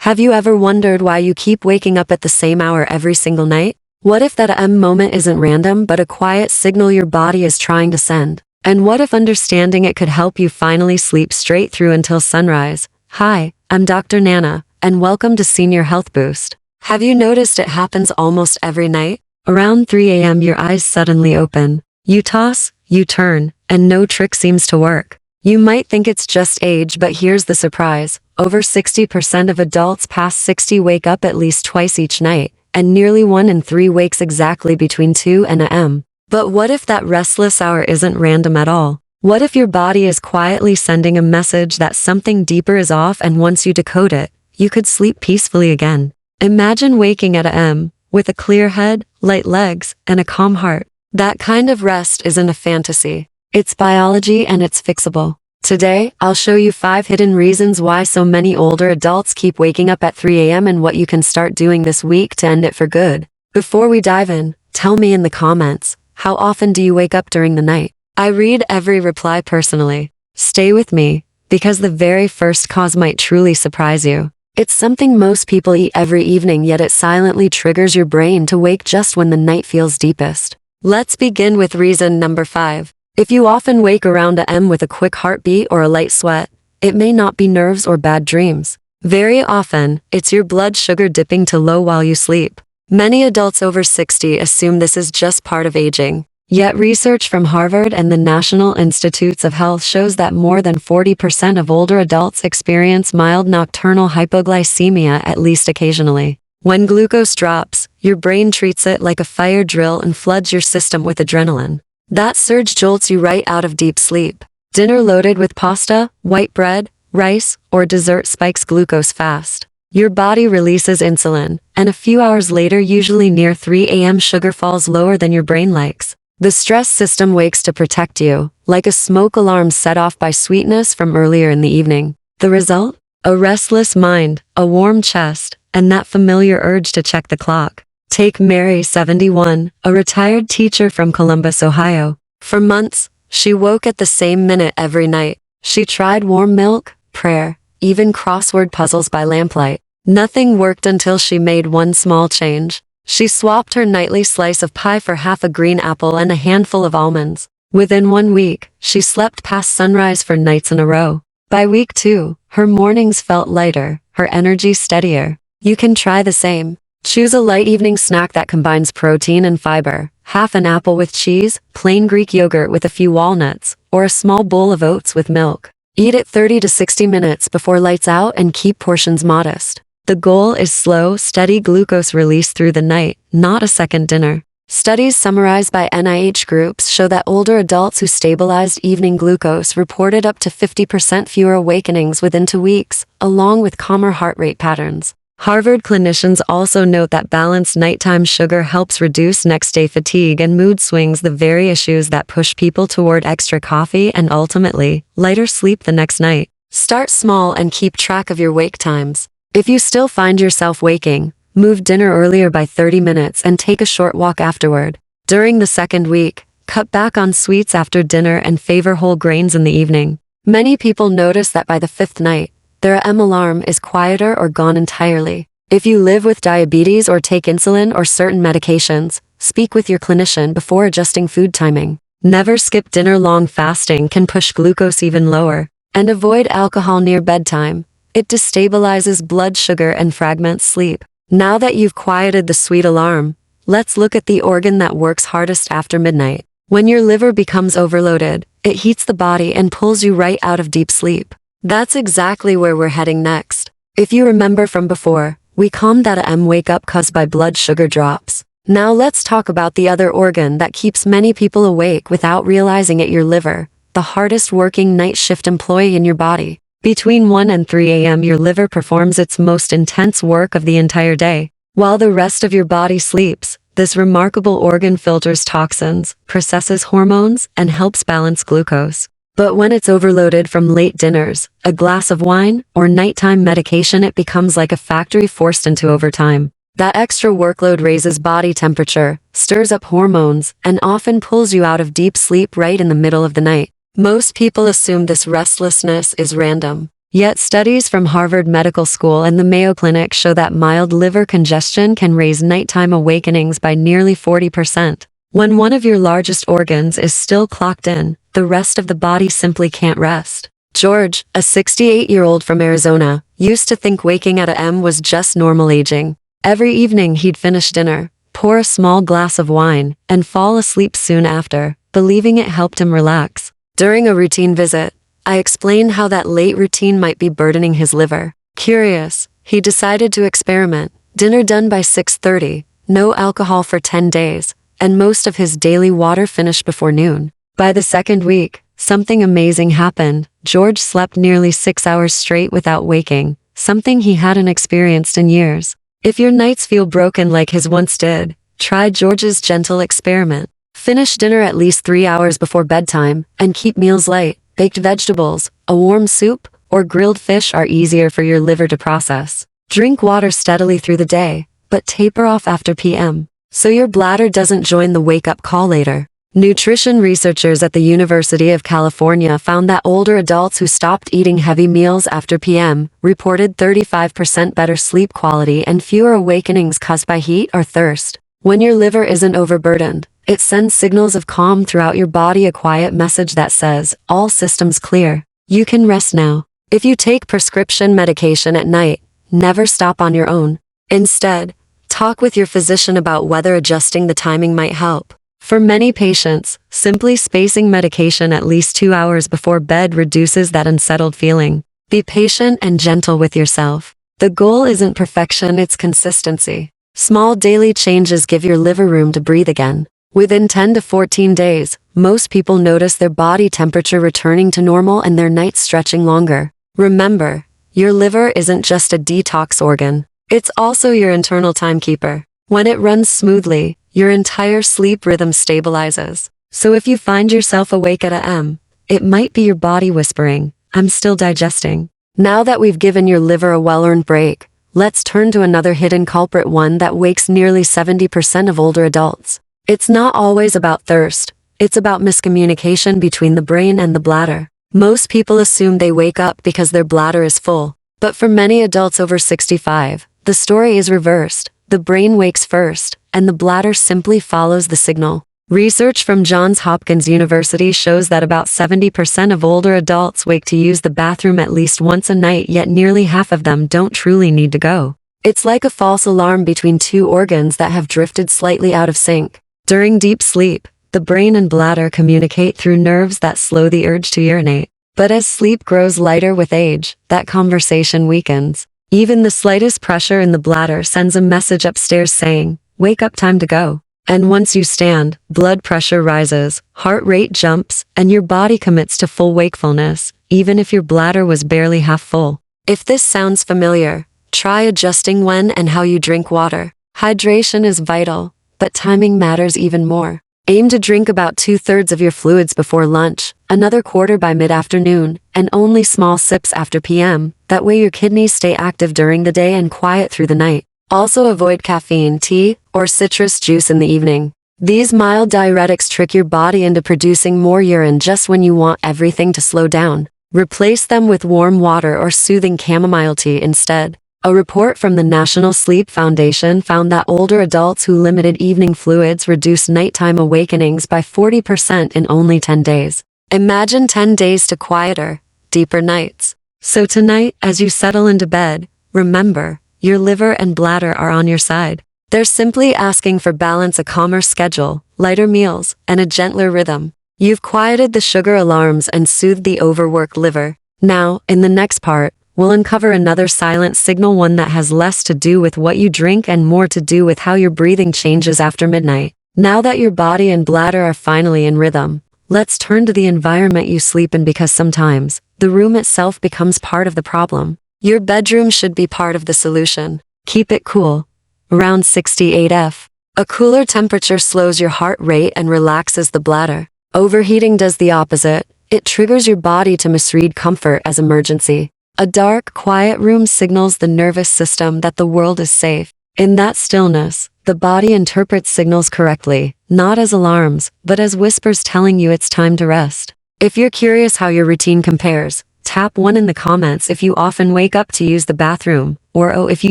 Have you ever wondered why you keep waking up at the same hour every single night? What if that moment isn't random but a quiet signal your body is trying to send? And what if understanding it could help you finally sleep straight through until sunrise? Hi, I'm Dr. Nana, and welcome to Senior Health Boost. Have you noticed it happens almost every night? Around 3 a.m. your eyes suddenly open. You toss, you turn, and no trick seems to work. You might think it's just age, but here's the surprise. Over 60% of adults past 60 wake up at least twice each night, and nearly 1 in 3 wakes exactly between 2 and a.m. But what if that restless hour isn't random at all? What if your body is quietly sending a message that something deeper is off, and once you decode it, you could sleep peacefully again? Imagine waking at a.m. with a clear head, light legs, and a calm heart. That kind of rest isn't a fantasy. It's biology, and it's fixable. Today, I'll show you 5 hidden reasons why so many older adults keep waking up at 3 a.m. and what you can start doing this week to end it for good. Before we dive in, tell me in the comments, how often do you wake up during the night? I read every reply personally. Stay with me, because the very first cause might truly surprise you. It's something most people eat every evening, yet it silently triggers your brain to wake just when the night feels deepest. Let's begin with reason number 5. If you often wake around a.m. with a quick heartbeat or a light sweat, it may not be nerves or bad dreams. Very often, it's your blood sugar dipping to low while you sleep. Many adults over 60 assume this is just part of aging. Yet research from Harvard and the National Institutes of Health shows that more than 40% of older adults experience mild nocturnal hypoglycemia at least occasionally. When glucose drops, your brain treats it like a fire drill and floods your system with adrenaline. That surge jolts you right out of deep sleep. Dinner loaded with pasta, white bread, rice, or dessert spikes glucose fast. Your body releases insulin, and a few hours later, usually near 3 a.m., sugar falls lower than your brain likes. The stress system wakes to protect you, like a smoke alarm set off by sweetness from earlier in the evening. The result? A restless mind, a warm chest, and that familiar urge to check the clock. Take Mary, 71, a retired teacher from Columbus, Ohio. For months, she woke at the same minute every night. She tried warm milk, prayer, even crossword puzzles by lamplight. Nothing worked until she made one small change. She swapped her nightly slice of pie for half a green apple and a handful of almonds. Within 1 week, she slept past sunrise for nights in a row. By week 2, her mornings felt lighter, her energy steadier. You can try the same. Choose a light evening snack that combines protein and fiber, half an apple with cheese, plain Greek yogurt with a few walnuts, or a small bowl of oats with milk. Eat it 30 to 60 minutes before lights out and keep portions modest. The goal is slow, steady glucose release through the night, not a second dinner. Studies summarized by NIH groups show that older adults who stabilized evening glucose reported up to 50% fewer awakenings within 2 weeks, along with calmer heart rate patterns. Harvard clinicians also note that balanced nighttime sugar helps reduce next-day fatigue and mood swings, the very issues that push people toward extra coffee and ultimately, lighter sleep the next night. Start small and keep track of your wake times. If you still find yourself waking, move dinner earlier by 30 minutes and take a short walk afterward. During the second week, cut back on sweets after dinner and favor whole grains in the evening. Many people notice that by the 5th night, their alarm is quieter or gone entirely. If you live with diabetes or take insulin or certain medications, speak with your clinician before adjusting food timing. Never skip dinner. Long fasting can push glucose even lower. And avoid alcohol near bedtime. It destabilizes blood sugar and fragments sleep. Now that you've quieted the sweet alarm, let's look at the organ that works hardest after midnight. When your liver becomes overloaded, it heats the body and pulls you right out of deep sleep. That's exactly where we're heading next. If you remember from before, we calmed that wake up caused by blood sugar drops. Now let's talk about the other organ that keeps many people awake without realizing it: your liver, the hardest working night shift employee in your body. Between 1 and 3 a.m. your liver performs its most intense work of the entire day. While the rest of your body sleeps, this remarkable organ filters toxins, processes hormones, and helps balance glucose. But when it's overloaded from late dinners, a glass of wine, or nighttime medication, it becomes like a factory forced into overtime. That extra workload raises body temperature, stirs up hormones, and often pulls you out of deep sleep right in the middle of the night. Most people assume this restlessness is random. Yet studies from Harvard Medical School and the Mayo Clinic show that mild liver congestion can raise nighttime awakenings by nearly 40%. When one of your largest organs is still clocked in, the rest of the body simply can't rest. George, a 68-year-old from Arizona, used to think waking at a.m. was just normal aging. Every evening he'd finish dinner, pour a small glass of wine, and fall asleep soon after, believing it helped him relax. During a routine visit, I explained how that late routine might be burdening his liver. Curious, he decided to experiment. Dinner done by 6:30, no alcohol for 10 days, and most of his daily water finished before noon. By the second week, something amazing happened. George slept nearly 6 hours straight without waking, something he hadn't experienced in years. If your nights feel broken like his once did, try George's gentle experiment. Finish dinner at least 3 hours before bedtime, and keep meals light. Baked vegetables, a warm soup, or grilled fish are easier for your liver to process. Drink water steadily through the day, but taper off after p.m., so your bladder doesn't join the wake-up call later. Nutrition researchers at the University of California found that older adults who stopped eating heavy meals after p.m. reported 35% better sleep quality and fewer awakenings caused by heat or thirst. When your liver isn't overburdened, it sends signals of calm throughout your body, a quiet message that says, all systems clear. You can rest now. If you take prescription medication at night, never stop on your own. Instead, talk with your physician about whether adjusting the timing might help. For many patients, simply spacing medication at least 2 hours before bed reduces that unsettled feeling. Be patient and gentle with yourself. The goal isn't perfection, it's consistency. Small daily changes give your liver room to breathe again. Within 10 to 14 days, most people notice their body temperature returning to normal and their nights stretching longer. Remember, your liver isn't just a detox organ. It's also your internal timekeeper. When it runs smoothly, your entire sleep rhythm stabilizes. So if you find yourself awake at a.m., it might be your body whispering, I'm still digesting. Now that we've given your liver a well-earned break, let's turn to another hidden culprit, one that wakes nearly 70% of older adults. It's not always about thirst. It's about miscommunication between the brain and the bladder. Most people assume they wake up because their bladder is full. But for many adults over 65, the story is reversed. The brain wakes first, and the bladder simply follows the signal. Research from Johns Hopkins University shows that about 70% of older adults wake to use the bathroom at least once a night, yet nearly half of them don't truly need to go. It's like a false alarm between two organs that have drifted slightly out of sync. During deep sleep, the brain and bladder communicate through nerves that slow the urge to urinate. But as sleep grows lighter with age, that conversation weakens. Even the slightest pressure in the bladder sends a message upstairs saying, wake up, time to go. And once you stand, blood pressure rises, heart rate jumps, and your body commits to full wakefulness, even if your bladder was barely half full. If this sounds familiar, try adjusting when and how you drink water. Hydration is vital, but timing matters even more. Aim to drink about 2/3 of your fluids before lunch, another quarter by mid-afternoon, and only small sips after p.m. That way your kidneys stay active during the day and quiet through the night. Also avoid caffeine, tea, or citrus juice in the evening. These mild diuretics trick your body into producing more urine just when you want everything to slow down. Replace them with warm water or soothing chamomile tea instead. A report from the National Sleep Foundation found that older adults who limited evening fluids reduced nighttime awakenings by 40% in only 10 days. Imagine 10 days to quieter, deeper nights. So tonight, as you settle into bed, remember, your liver and bladder are on your side. They're simply asking for balance, a calmer schedule, lighter meals, and a gentler rhythm. You've quieted the sugar alarms and soothed the overworked liver. Now, in the next part, we'll uncover another silent signal, one that has less to do with what you drink and more to do with how your breathing changes after midnight. Now that your body and bladder are finally in rhythm, let's turn to the environment you sleep in, because sometimes the room itself becomes part of the problem. Your bedroom should be part of the solution. Keep it cool, around 68 F. A cooler temperature slows your heart rate and relaxes the bladder. Overheating does the opposite. It triggers your body to misread comfort as emergency. A dark, quiet room signals the nervous system that the world is safe. In that stillness, the body interprets signals correctly, not as alarms, but as whispers telling you it's time to rest. If you're curious how your routine compares, tap 1 in the comments if you often wake up to use the bathroom, or oh if you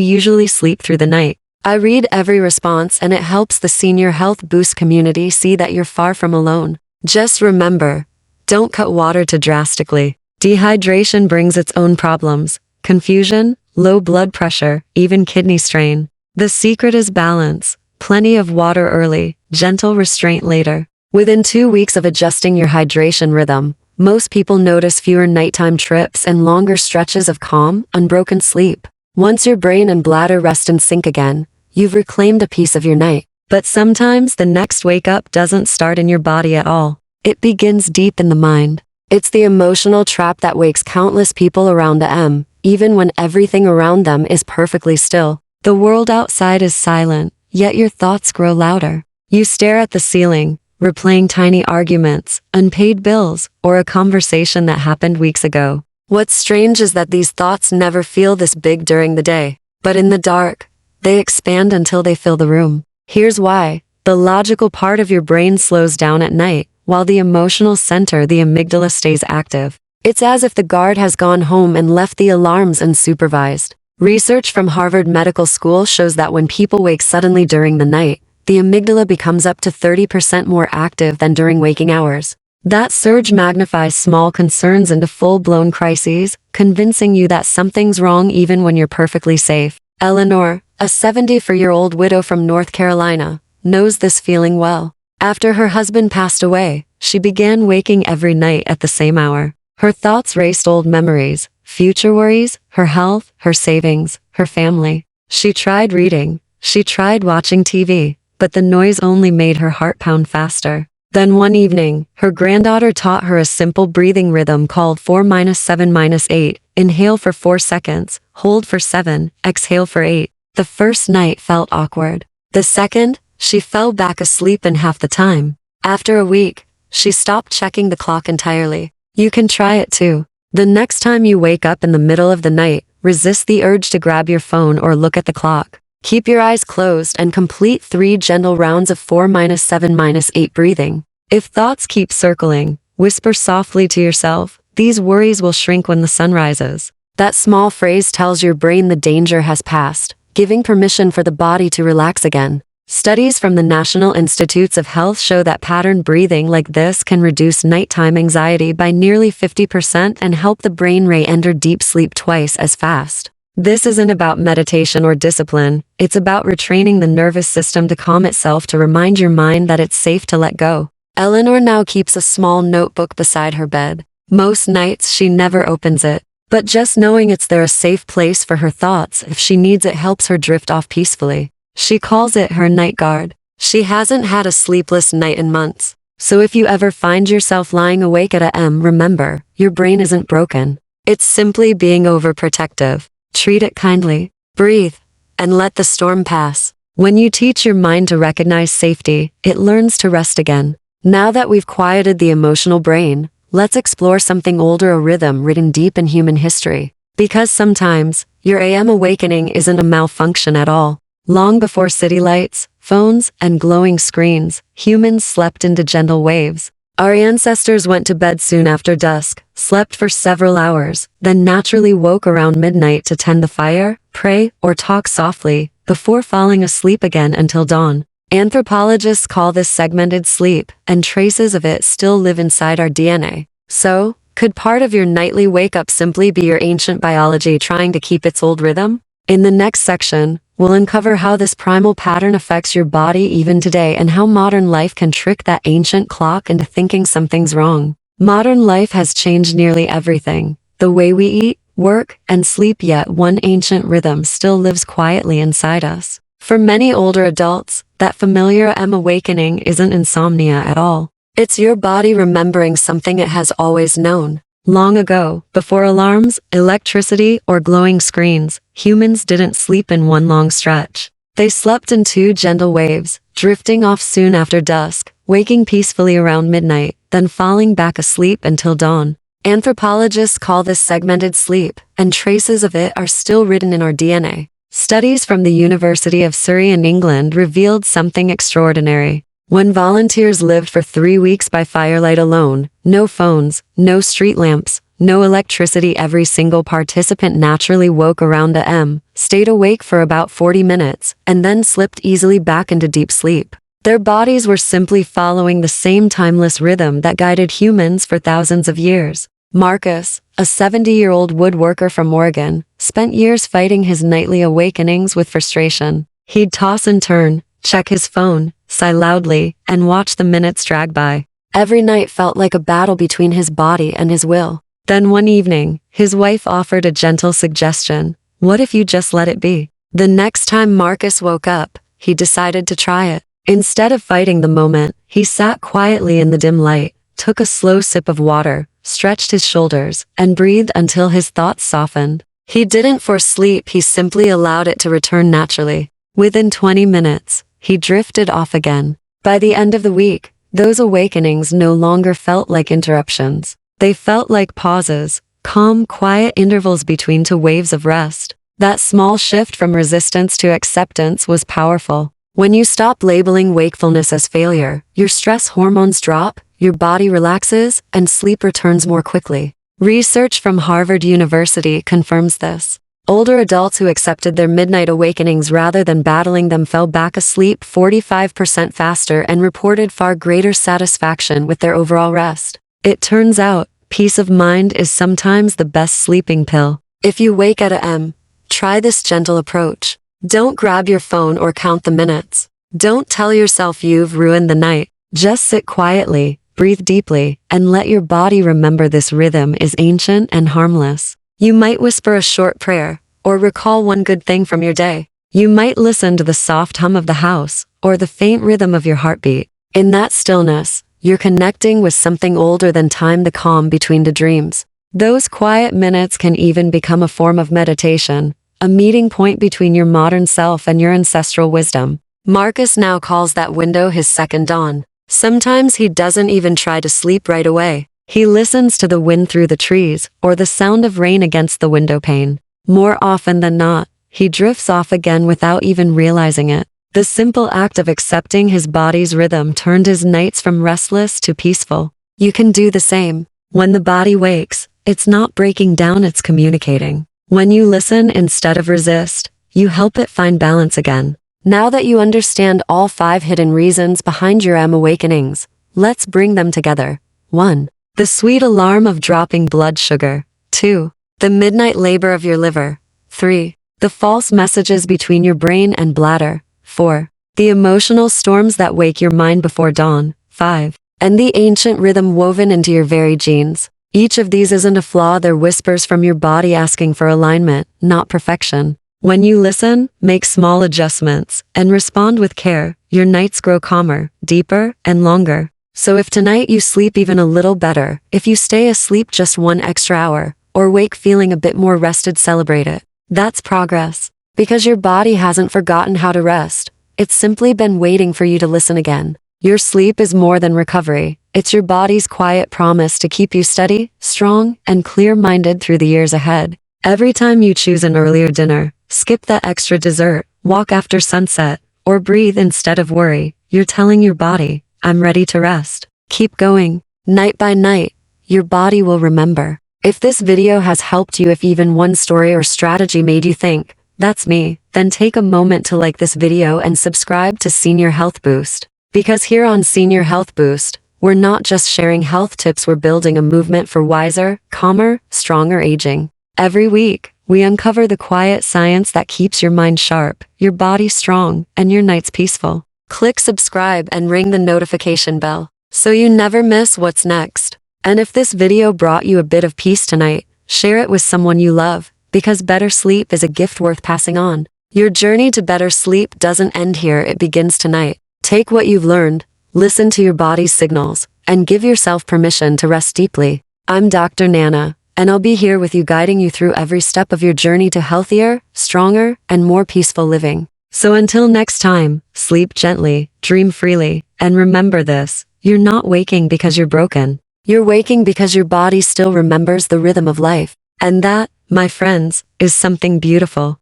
usually sleep through the night. I read every response and it helps the Senior Health Boost community see that you're far from alone. Just remember, don't cut water too drastically. Dehydration brings its own problems: confusion, low blood pressure, even kidney strain. The secret is balance. Plenty of water early, gentle restraint later. Within 2 weeks of adjusting your hydration rhythm, most people notice fewer nighttime trips and longer stretches of calm, unbroken sleep. Once your brain and bladder rest and sync again, you've reclaimed a piece of your night. But sometimes the next wake-up doesn't start in your body at all. It begins deep in the mind. It's the emotional trap that wakes countless people around the M, even when everything around them is perfectly still. The world outside is silent, yet your thoughts grow louder. You stare at the ceiling, replaying tiny arguments, unpaid bills, or a conversation that happened weeks ago. What's strange is that these thoughts never feel this big during the day, but in the dark, they expand until they fill the room. Here's why. The logical part of your brain slows down at night, while the emotional center, the amygdala, stays active. It's as if the guard has gone home and left the alarms unsupervised. Research from Harvard Medical School shows that when people wake suddenly during the night, the amygdala becomes up to 30% more active than during waking hours. That surge magnifies small concerns into full-blown crises, convincing you that something's wrong even when you're perfectly safe. Eleanor, a 74-year-old widow from North Carolina, knows this feeling well. After her husband passed away, she began waking every night at the same hour. Her thoughts raced old memories, future worries, her health, her savings, her family. She tried reading, she tried watching TV, but the noise only made her heart pound faster. Then one evening, her granddaughter taught her a simple breathing rhythm called 4-7-8. Inhale for 4 seconds, hold for 7, exhale for 8. The first night felt awkward. The second, she fell back asleep in half the time. After a week, she stopped checking the clock entirely. You can try it too. The next time you wake up in the middle of the night, resist the urge to grab your phone or look at the clock. Keep your eyes closed and complete 3 gentle rounds of 4-7-8 breathing. If thoughts keep circling, whisper softly to yourself, "These worries will shrink when the sun rises." That small phrase tells your brain the danger has passed, giving permission for the body to relax again. Studies from the National Institutes of Health show that pattern breathing like this can reduce nighttime anxiety by nearly 50% and help the brain re-enter deep sleep twice as fast. This isn't about meditation or discipline, it's about retraining the nervous system to calm itself, to remind your mind that it's safe to let go. Eleanor now keeps a small notebook beside her bed. Most nights she never opens it, but just knowing it's there, a safe place for her thoughts if she needs it, helps her drift off peacefully. She calls it her night guard. She hasn't had a sleepless night in months, so if you ever find yourself lying awake at a.m., remember, your brain isn't broken. It's simply being overprotective. Treat it kindly, breathe, and let the storm pass. When you teach your mind to recognize safety, it learns to rest again. Now that we've quieted the emotional brain, let's explore something older, a rhythm written deep in human history. Because sometimes, your AM awakening isn't a malfunction at all. Long before city lights, phones, and glowing screens, humans slept into gentle waves. Our ancestors went to bed soon after dusk, slept for several hours, then naturally woke around midnight to tend the fire, pray, or talk softly, before falling asleep again until dawn. Anthropologists call this segmented sleep, and traces of it still live inside our DNA. So, could part of your nightly wake-up simply be your ancient biology trying to keep its old rhythm? In the next section, we'll uncover how this primal pattern affects your body even today, and how modern life can trick that ancient clock into thinking something's wrong. Modern life has changed nearly everything: the way we eat, work, and sleep, yet one ancient rhythm still lives quietly inside us. For many older adults, that familiar AM awakening isn't insomnia at all. It's your body remembering something it has always known. Long ago, before alarms, electricity, or glowing screens, humans didn't sleep in one long stretch. They slept in 2 gentle waves, drifting off soon after dusk, waking peacefully around midnight, then falling back asleep until dawn. Anthropologists call this segmented sleep, and traces of it are still written in our DNA. Studies from the University of Surrey in England revealed something extraordinary. When volunteers lived for 3 weeks by firelight alone, no phones, no street lamps, No electricity. Every single participant naturally woke around a.m., stayed awake for about 40 minutes, and then slipped easily back into deep sleep. Their bodies were simply following the same timeless rhythm that guided humans for thousands of years. Marcus, a 70-year-old woodworker from Oregon, spent years fighting his nightly awakenings with frustration. He'd toss and turn, check his phone, sigh loudly, and watch the minutes drag by. Every night felt like a battle between his body and his will. Then one evening, his wife offered a gentle suggestion. What if you just let it be? The next time Marcus woke up, he decided to try it. Instead of fighting the moment, he sat quietly in the dim light, took a slow sip of water, stretched his shoulders, and breathed until his thoughts softened. He didn't force sleep, he simply allowed it to return naturally. Within 20 minutes, he drifted off again. By the end of the week, those awakenings no longer felt like interruptions. They felt like pauses, calm, quiet intervals between two waves of rest. That small shift from resistance to acceptance was powerful. When you stop labeling wakefulness as failure, your stress hormones drop, your body relaxes, and sleep returns more quickly. Research from Harvard University confirms this. Older adults who accepted their midnight awakenings rather than battling them fell back asleep 45% faster and reported far greater satisfaction with their overall rest. It turns out, peace of mind is sometimes the best sleeping pill. If you wake at a.m., try this gentle approach. Don't grab your phone or count the minutes. Don't tell yourself you've ruined the night. Just sit quietly, breathe deeply, and let your body remember this rhythm is ancient and harmless. You might whisper a short prayer, or recall one good thing from your day. You might listen to the soft hum of the house, or the faint rhythm of your heartbeat. In that stillness, you're connecting with something older than time, the calm between the dreams. Those quiet minutes can even become a form of meditation, a meeting point between your modern self and your ancestral wisdom. Marcus now calls that window his second dawn. Sometimes he doesn't even try to sleep right away. He listens to the wind through the trees, or the sound of rain against the window pane. More often than not, he drifts off again without even realizing it. The simple act of accepting his body's rhythm turned his nights from restless to peaceful. You can do the same. When the body wakes, it's not breaking down, it's communicating. When you listen instead of resist, you help it find balance again. Now that you understand all 5 hidden reasons behind your awakenings, let's bring them together. 1. The sweet alarm of dropping blood sugar. 2. The midnight labor of your liver. 3. The false messages between your brain and bladder. 4. The emotional storms that wake your mind before dawn. 5. And the ancient rhythm woven into your very genes. Each of these isn't a flaw, they're whispers from your body asking for alignment, not perfection. When you listen, make small adjustments, and respond with care, your nights grow calmer, deeper, and longer. So if tonight you sleep even a little better, if you stay asleep just 1 extra hour, or wake feeling a bit more rested, celebrate it. That's progress. Because your body hasn't forgotten how to rest. It's simply been waiting for you to listen again. Your sleep is more than recovery. It's your body's quiet promise to keep you steady, strong, and clear-minded through the years ahead. Every time you choose an earlier dinner, skip that extra dessert, walk after sunset, or breathe instead of worry, you're telling your body, I'm ready to rest. Keep going. Night by night, your body will remember. If this video has helped you, if even one story or strategy made you think, that's me, then take a moment to like this video and subscribe to Senior Health Boost. Because here on Senior Health Boost, we're not just sharing health tips, we're building a movement for wiser, calmer, stronger aging. Every week, we uncover the quiet science that keeps your mind sharp, your body strong, and your nights peaceful. Click subscribe and ring the notification bell, so you never miss what's next. And if this video brought you a bit of peace tonight, share it with someone you love, because better sleep is a gift worth passing on. Your journey to better sleep doesn't end here, it begins tonight. Take what you've learned, listen to your body's signals, and give yourself permission to rest deeply. I'm Dr. Nana, and I'll be here with you, guiding you through every step of your journey to healthier, stronger, and more peaceful living. So until next time, sleep gently, dream freely, and remember this, you're not waking because you're broken. You're waking because your body still remembers the rhythm of life. And that, my friends, is something beautiful.